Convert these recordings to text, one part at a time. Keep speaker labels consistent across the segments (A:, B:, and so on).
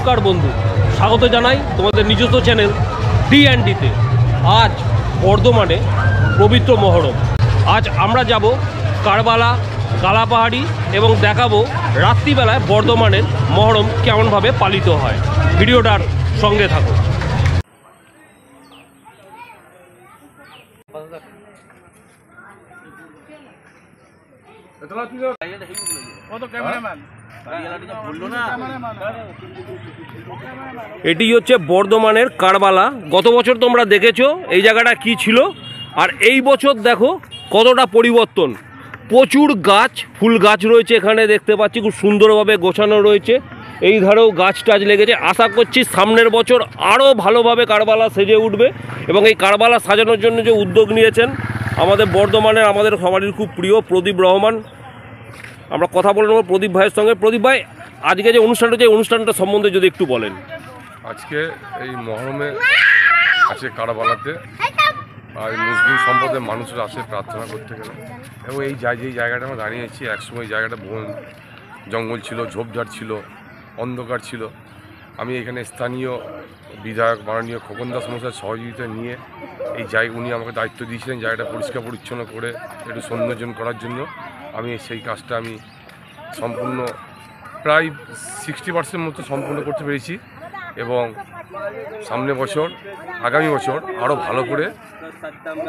A: নমস্কার বন্ধু, স্বাগত জানাই তোমাদের নিজস্ব চ্যানেল D&Dতে। আজ বর্ধমানে পবিত্র মহরম। আজ আমরা যাব কারবালা, গালাপাহাড়ি এবং দেখাবো রাত্রিবেলায় বর্ধমানের মহরম কেমনভাবে পালিত হয়। ভিডিওটার সঙ্গে থাকো। এটি হচ্ছে বর্ধমানের কারবালা। গত বছর তোমরা দেখেছো এই জায়গাটা কি ছিল, আর এই বছর দেখো কতটা পরিবর্তন। প্রচুর গাছ, ফুল গাছ রয়েছে এখানে, দেখতে পাচ্ছি খুব সুন্দরভাবে গোছানো রয়েছে। এই ধারেও গাছ টাছ লেগেছে। আশা করছি সামনের বছর আরও ভালোভাবে কারবালা সেজে উঠবে। এবং এই কারবালা সাজানোর জন্য যে উদ্যোগ নিয়েছেন আমাদের বর্ধমানের, আমাদের সবারই খুব প্রিয় প্রদীপ রহমান, আমরা কথা বলে নেব প্রদীপ ভাইয়ের সঙ্গে। প্রদীপ ভাই, আজকে যে অনুষ্ঠানটা, যে অনুষ্ঠানটা সম্বন্ধে যদি একটু বলেন।
B: আজকে এই মহরমে আছে কারবালাতে আর মুসলিম সম্প্রদায়ের মানুষরা আসে প্রার্থনা করতে গেলে। এবং এই যেই জায়গাটা আমরা দাঁড়িয়েছি, একসময় জায়গাটা বন জঙ্গল ছিল, ঝোপঝাড় ছিল, অন্ধকার ছিল। আমি এখানে স্থানীয় বিধায়ক মাননীয় খোকন দাস মশাইয়ের সহযোগিতা নিয়ে উনি আমাকে দায়িত্ব দিয়েছিলেন জায়গাটা পরিষ্কার পরিচ্ছন্ন করে একটু সৌন্দর্যন করার জন্য। আমি সেই কাজটা আমি সম্পূর্ণ প্রায় 60% মতো সম্পূর্ণ করতে পেরেছি। এবং সামনে বছর, আগামী বছর আরও ভালো করে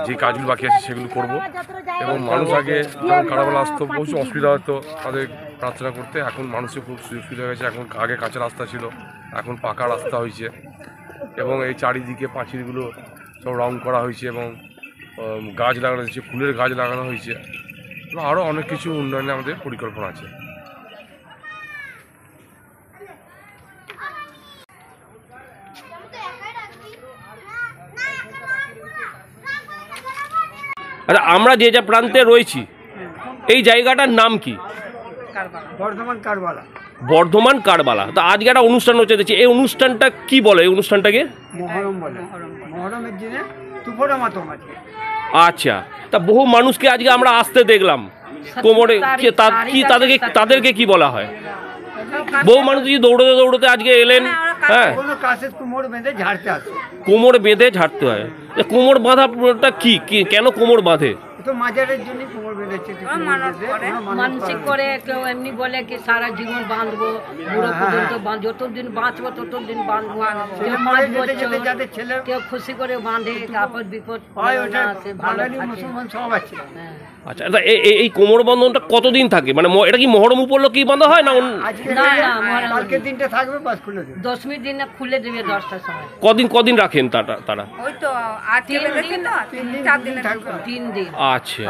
B: যে কাজগুলো বাকি আছে সেগুলো করব। এবং মানুষ আগে যখন কারবালা আসতো প্রচুর অসুবিধা হতো তাদের প্রার্থনা করতে, এখন মানুষের খুব সুযোগ সুবিধা হয়েছে। এখন আগে কাঁচা রাস্তা ছিল, এখন পাকা রাস্তা হয়েছে। এবং এই চারিদিকে পাঁচিলগুলো সব রং করা হয়েছে এবং গাছ লাগানো হয়েছে, ফুলের গাছ লাগানো হয়েছে। আরও অনেক কিছু উন্নয়নে আমাদের পরিকল্পনা আছে।
A: আচ্ছা, আমরা যে প্রান্তে রয়েছি এই জায়গাটার নাম কি?
C: বর্ধমান কারবালা।
A: বর্ধমান কারবালা। তো আজকে একটা অনুষ্ঠান হচ্ছে দেখছি, এই অনুষ্ঠানটা কি বলে? এই অনুষ্ঠানটাকে
C: মহরম বলে। মহরমের দিনে তুফোরা মাতম আছে।
A: আচ্ছা, তা বহু মানুষকে আজকে আমরা আসতে দেখলাম কোমরে, তাদেরকে কি বলা হয়? বহু মানুষ দৌড়তে দৌড়তে আজকে এলেন। হ্যাঁ,
C: কোমর বেঁধে ঝাড়তে আসে।
A: কোমর বেঁধে ঝাড়তে হয়। কোমর বাঁধাটা কি, কেন কোমর বাঁধে?
C: মাজারের জন্য কোমর বেঁধেছে।
D: মানসিক করে কেউ এমনি বলে কি সারা জীবন বাঁধবো, বুড়ো পর্যন্ত যতদিন বাঁচবো ততদিন বাঁধবো। কেউ খুশি করে বাঁধে, আপদ বিপদ
C: মুসলমান সব আছে।
A: আচ্ছা, এই কোমর বন্ধনটা কতদিন থাকে? মানে এটা কি মহরম উপলক্ষেই বাঁধা হয় না?
C: কালকের দিনটা থাকবে, বাস খুলে দেবে।
D: 10ই দিন খুলে দেবে 10টার সময়।
A: কদিন রাখেন তারা?
D: ওই তো 3 দিন।
A: আচ্ছা,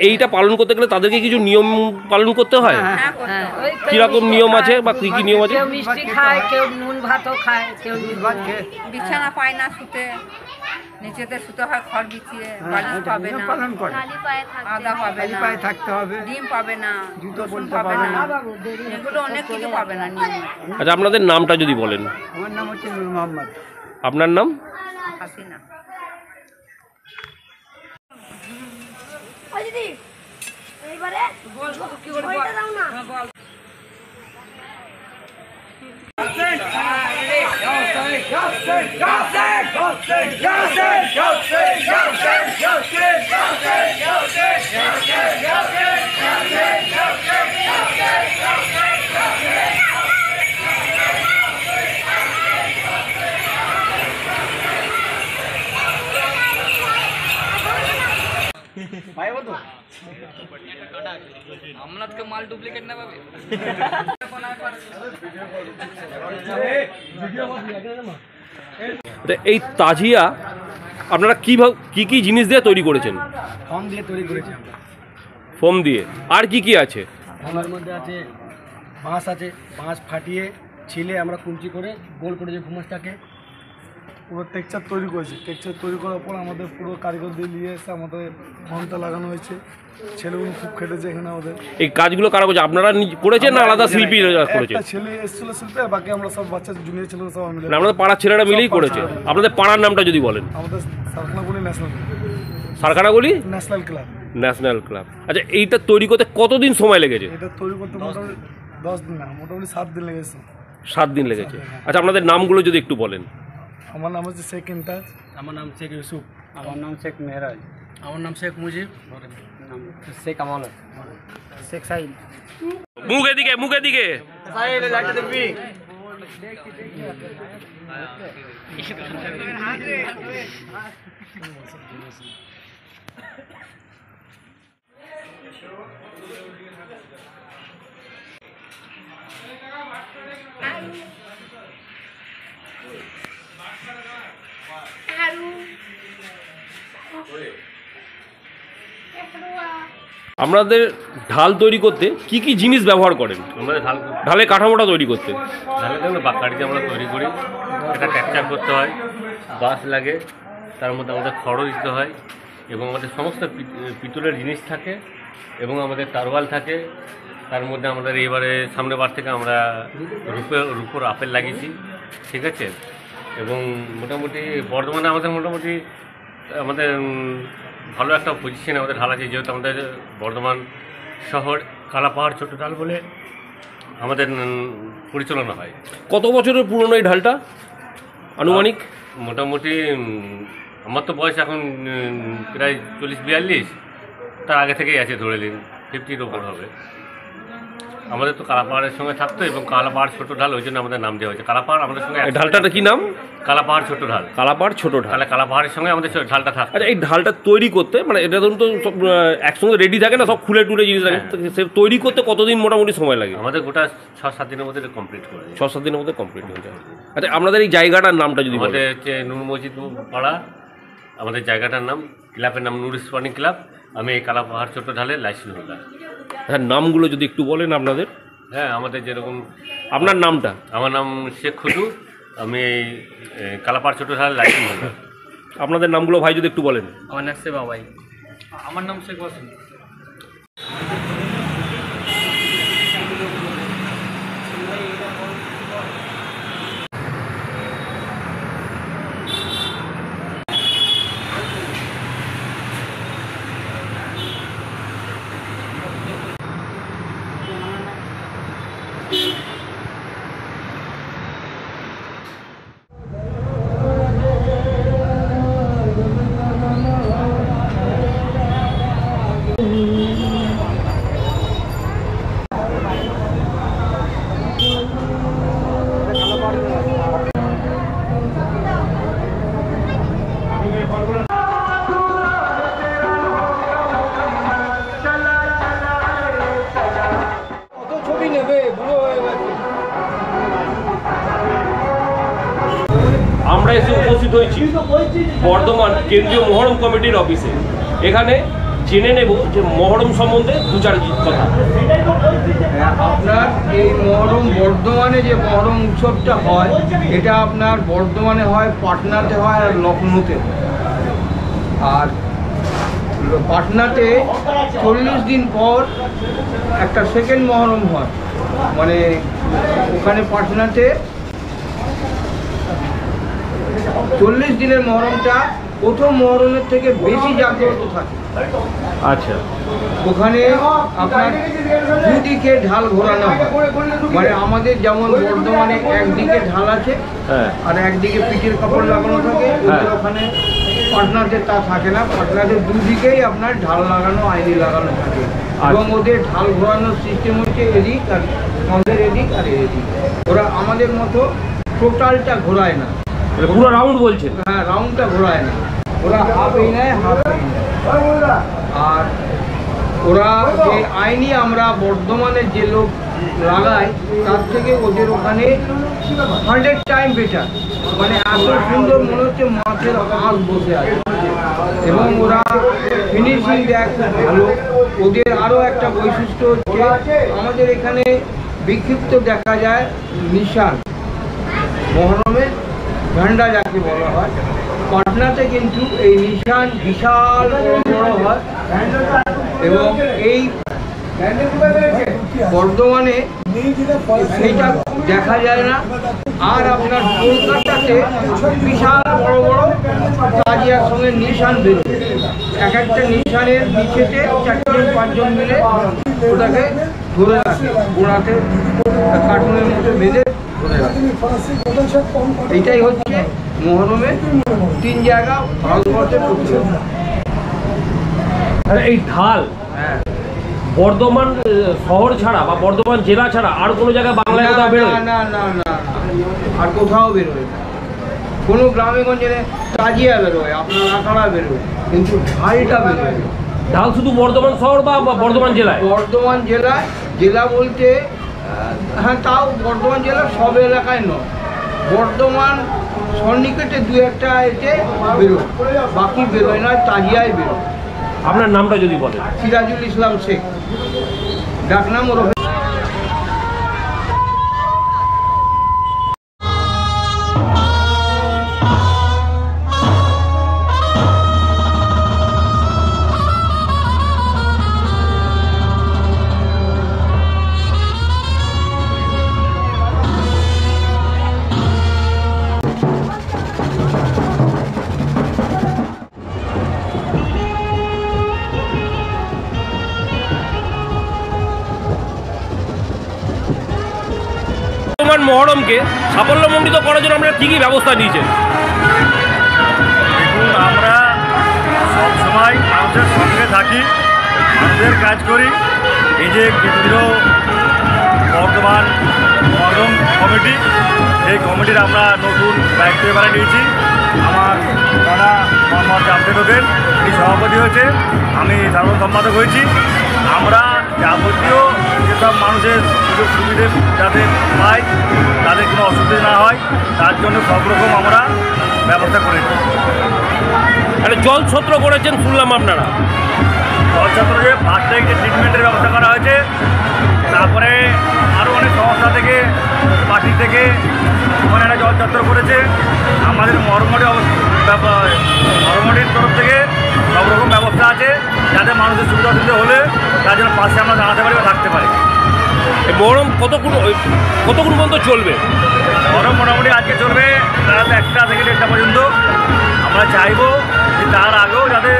A: এইটা পালন করতে গেলে তাদেরকে কিছু নিয়ম পালন করতে হয়। কিরকম নিয়ম আছে বা কি কি নিয়ম আছে?
D: কেউ মিষ্টি খায়, কেউ নুন ভাতও খায়, কেউ
E: বিছানা পায় না, শুতে নিচেতে শুতে হয় খড় বিছিয়ে। বালিশ পাবে না,
C: পালন করে।
E: আদা পাবে না,
C: পায়ে থাকতে হবে,
E: ডিম পাবে না,
C: জুতো পরতে
E: পাবে
C: পাবে
E: না,
C: না,
E: এগুলো অনেক কিছু পাবে না নিয়ম।
A: আচ্ছা, আপনাদের নামটা যদি বলেন।
C: আমার নাম হচ্ছে নূর মোহাম্মদ।
A: আপনার নাম?
E: হাসিনা।
F: আমনাথকে মাল ডুপ্লিকেট না পাবে।
A: এই তাজিয়া আপনারা কি জিনিস দিয়ে তৈরি করেছেন?
C: ফর্ম দিয়ে তৈরি করেছি আমরা।
A: ফোম দিয়ে। আর কি আছে?
C: ফর্মের মধ্যে আছে বাঁশ, বাঁশ ফাটিয়ে ছিলে আমরা কুঞ্চি করে গোল করে যে ঘুমাসটাকে পুরো টেক্সচার তৈরি করেছি। টেক্সচার তৈরি করার পর আমাদের পুরো কারিগর দিয়ে নিয়ে এসে আমাদের ফর্মটা লাগানো হয়েছে। ছেলেগুলো খুব খেটেছে এখানে আমাদের।
A: এই কাজগুলো কারা করছে? আপনারা করেছেন না আলাদা শিল্পী করেছে?
C: ছেলে এসেছিল শিল্পী, বাকি আমরা সব বাচ্চা জুনিয়র ছেলে সব মিলে।
A: আপনাদের পাড়ার ছেলেরা মিলেই করেছে। আপনাদের পাড়ার নামটা যদি বলেন।
C: আমাদের সারখানাগুলি ন্যাশনাল।
A: সারখানাগুলি
C: ন্যাশনাল ক্লাব।
A: National club. আচ্ছা, এইটা তৈরি করতে কতদিন সময় লেগেছে?
C: এটা তৈরি করতে মোটামুটি 10 দিন না, মোটামুটি 7 দিন লেগেছে।
A: 7 দিন লেগেছে। আচ্ছা, আপনাদের নামগুলো যদি একটু বলেন।
C: আমার নাম হচ্ছে শেখ ইমতাজ।
G: আমার নাম শেখ ইউসুফ।
C: আমার নাম শেখ মেহরাজ।
G: আমার নাম শেখ মুজিব।
C: শেখ আমাল। শেখ সাইদ।
A: মুখে দিকে
C: সাইদ লাইটটা দেখবি।
A: আপনাদের ঢাল তৈরি করতে কি কি জিনিস ব্যবহার করেন?
H: আমাদের
A: ঢালে কাঠামোটা তৈরি করতে
H: ঢালে দেখুন বাঁকাড়িতে আমরা তৈরি করি, এটা ক্যাপচার করতে হয়, বাঁশ লাগে, তার মধ্যে আমাদের খড়ও দিতে হয় এবং আমাদের সমস্ত পিতলের জিনিস থাকে এবং আমাদের তারওয়াল থাকে। তার মধ্যে আমাদের এবারে সামনের বার থেকে আমরা রূপোর আপেল লাগিয়েছি, ঠিক আছে। এবং মোটামুটি বর্ধমানে আমাদের ভালো একটা পজিশন আমাদের ঢাল আছে, যেহেতু আমাদের বর্ধমান শহর কালাপাহাড় ছোট ঢাল বলে আমাদের পরিচালনা হয়।
A: কত বছরের পুরনো এই ঢালটা আনুমানিক?
H: মোটামুটি আমার তো বয়স এখন প্রায় 40-42, তার আগে থেকেই আছে, ধরে নিন 50-র ওপর হবে। আমাদের তো কালাপাহাড়ের সঙ্গে থাকতো এবং কালাপাহাড় ছোট ঢাল, ওই জন্য আমাদের নাম দেওয়া হয়েছে কালাপাহাড়। আমাদের সঙ্গে
A: ঢালটাটা কি নাম?
H: কালাপাহাড় ছোট ঢাল।
A: কালাপাহাড় ছোট ঢাল।
H: তাহলে কালাপাহাড়ের সঙ্গে আমাদের ঢালটা থাকে।
A: আচ্ছা, এই ঢালটা তৈরি করতে মানে এটা ধরুন তো সব একসঙ্গে রেডি থাকে না, সব খুলে টুলে জিনিস থাকে, সে তৈরি করতে কতদিন মোটামুটি সময় লাগে?
H: আমাদের গোটা 6-7 দিনের মধ্যে কমপ্লিট করে দিই।
A: 6-7 দিনের মধ্যে কমপ্লিট হয়ে যায়। আচ্ছা, আপনাদের এই জায়গাটার নামটা যদি বলেন।
H: আমাদের হচ্ছে নূর মসজিদ পাড়া, আমাদের জায়গাটার নাম, ক্লাবের নাম নূর স্পোর্টিং ক্লাব। আমি এই কালাপাহাড় ছোট ঢালের লাইসেন্স হোল্ডার।
A: হ্যাঁ, নামগুলো যদি একটু বলেন আপনাদের।
H: হ্যাঁ, আমাদের যেরকম
A: আপনার নামটা?
H: আমার নাম শেখ খুদু, আমি এই কালাপাহাড় ছোট ঢালের লাইসেন্স হোল্ডার।
A: আপনাদের নামগুলো ভাই যদি একটু বলেন।
G: আমার নাম শেখ বাবাই। আমার নাম শেখ ওয়াসিম।
A: আমরা এসে উপস্থিত হয়েছি বর্ধমান কেন্দ্রীয় মহরম কমিটির অফিসে। এখানে জেনে নেব যে মহরম সম্বন্ধে 2-4 কথা।
I: আপনার এই মহরম বর্ধমানে যে মহরম উৎসবটা হয়, এটা আপনার বর্ধমানে হয়, পাটনাতে হয় আর লখনৌতে হয়। আর পাটনাতে 40 দিন পর একটা সেকেন্ড মহরম হয়, মানে ওখানে পাটনাতে 40 দিনের মহরমটা প্রথম মহরমের থেকে বেশি জাগ্রত থাকে।
A: আচ্ছা,
I: ওখানে আপনার দুদিকে ঢাল ঘোরানো হয়, মানে আমাদের যেমন বর্ধমানে একদিকে ঢাল আছে আর একদিকে পিঠের কাপড় লাগানো থাকে, ওখানে পাটনাতে তা থাকে না। পাটনাতে দুদিকেই আপনার ঢাল লাগানো, আইনি লাগানো থাকে এবং ওদের ঢাল ঘোরানোর সিস্টেম হচ্ছে এদিক আর আমাদের এদিক আর এদিক। ওরা আমাদের মতো টোটালটা ঘোরায় না,
A: পুরো রাউন্ড বলছেন?
I: হ্যাঁ, রাউন্ডটা ঘোরায় না, ওরা হাফ এই নেয়, হাফ এই নেয়। আর ওরা যে আইনি আমরা বর্ধমানে যে লোক লাগাই, তার থেকে ওদের ওখানে 100 টাইম বেটার, মানে এত সুন্দর মনে হচ্ছে মাছের আঁশ বসে আছে এবং ওরা ফিনিশিং দেয় খুব ভালো। ওদের আরও একটা বৈশিষ্ট্য হচ্ছে আমাদের এখানে বিক্ষিপ্ত দেখা যায় নিশান, মহরমের ঝান্ডা যাকে বলা হয়। পাটনাতে কিন্তু এই নিশান বিশাল বড় হয় এবং এই বর্ধমানে সেইটা দেখা যায় না। আর আপনার কলকাতাতে বিশাল বড় বড় তাজিয়ার সঙ্গে নিশান বেরোয়, এক একটা নিশানের নিচেতে 4-5 মিলে ওটাকে ধরে রাখে, গোড়াতে কার্টুনের মতো বেঁধে এইটাই হচ্ছে মহরমের 3 জায়গা ভারতবর্ষের প্রচুর।
A: এই ঢাল
I: হ্যাঁ,
A: বর্ধমান শহর ছাড়া বা বর্ধমান জেলা ছাড়া আর কোনো জায়গায় বাংলায় কোথাও বেরোয়?
I: না না না, আর কোথাও বেরোয় না। কোনো গ্রামে গঞ্জে তাজিয়া বেরোয়, আপনার আখাড়া বেরোয়, কিন্তু ঢালটা বেরোয়।
A: ঢাল শুধু বর্ধমান শহর বা বর্ধমান জেলায়?
I: বর্ধমান জেলায়, জেলা বলতে হ্যাঁ তাও বর্ধমান জেলার সব এলাকায় নয়, বর্ধমান সন্নিকটে 2-1টা এতে বেরোয়, বাকি বেরোয় না, তাজিয়ায় বেরোয়।
A: আপনার নামটা যদি বলেন?
I: সিরাজুল ইসলাম শেখ, ডাকনাম ওরফে।
A: মহরমকে সাফল্যমণ্ডিত করার জন্য আমরা কি কি ব্যবস্থা নিয়েছেন?
J: দেখুন, আমরা সবসময় মানুষের সঙ্গে থাকি, মানুষের কাজ করি। এই যে কেন্দ্রীয় বর্ধমান মহরম কমিটি, এই কমিটির আমরা নতুন দায়িত্ব এবারে নিয়েছি। আমার দাদা মোহাম্মদ জামশেদ হোসেন এই সভাপতি হয়েছে, আমি সাধারণ সম্পাদক হয়েছি। আমরা যাবতীয় যেসব মানুষের সুযোগ সুবিধে যাতে পায়, তাদের কোনো অসুবিধা না হয়, তার জন্য সব রকম আমরা ব্যবস্থা করেছি।
A: একটা জল ছত্র করেছেন শুনলাম আপনারা?
J: জলছত্রকে ফার্স্ট টাইম ট্রিটমেন্টের ব্যবস্থা করা হয়েছে, তারপরে আরও অনেক সংস্থা থেকে, পার্টি থেকে ওখানে একটা জলছত্র করেছে। আমাদের মহরমটির তরফ থেকে সব রকম ব্যবস্থা আছে, যাতে মানুষের সুবিধা অসুবিধা হলে তার জন্য পাশে আমরা দাঁড়াতে পারি বা থাকতে পারি।
A: এই মহরম কতক্ষণ পর্যন্ত চলবে?
J: মহরম মোটামুটি আজকে চলবে রাত 1টা থেকে 1:30 পর্যন্ত। আমরা চাইবো যে তার আগেও যাতে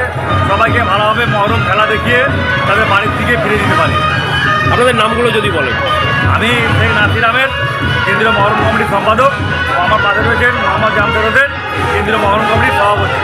J: সবাইকে ভালোভাবে মহরম খেলা দেখিয়ে তাদের বাড়ির দিকে ফিরে দিতে পারি।
A: আপনাদের নামগুলো যদি বলেন?
J: আমি শেখ নাসির আহমেদ, কেন্দ্রীয় মহরম কমিটির সম্পাদক। আমার পাশে রয়েছেন মোহাম্মদ জামশেদ হোসেন, কেন্দ্রীয় মহরম কমিটির সভাপতি।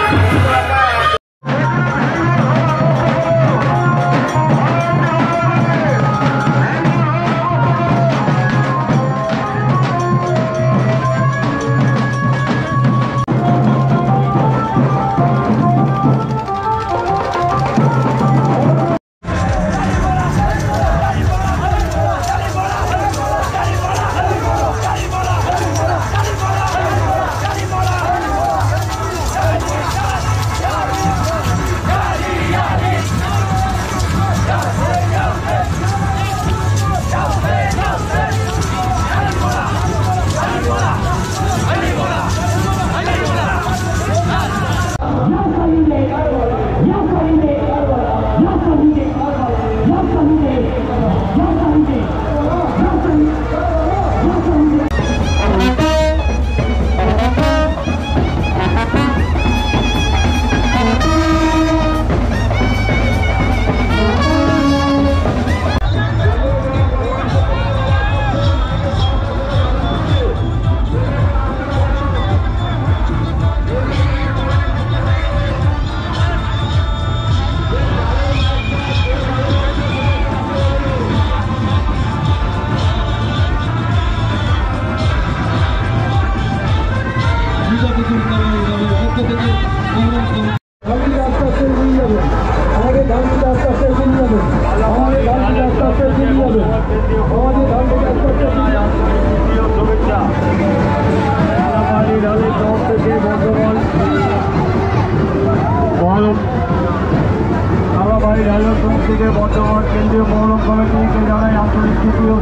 J: থেকে বর্তমান কেন্দ্রীয় মহরম কমিটিকে জানাই আন্তরিক তৃতীয়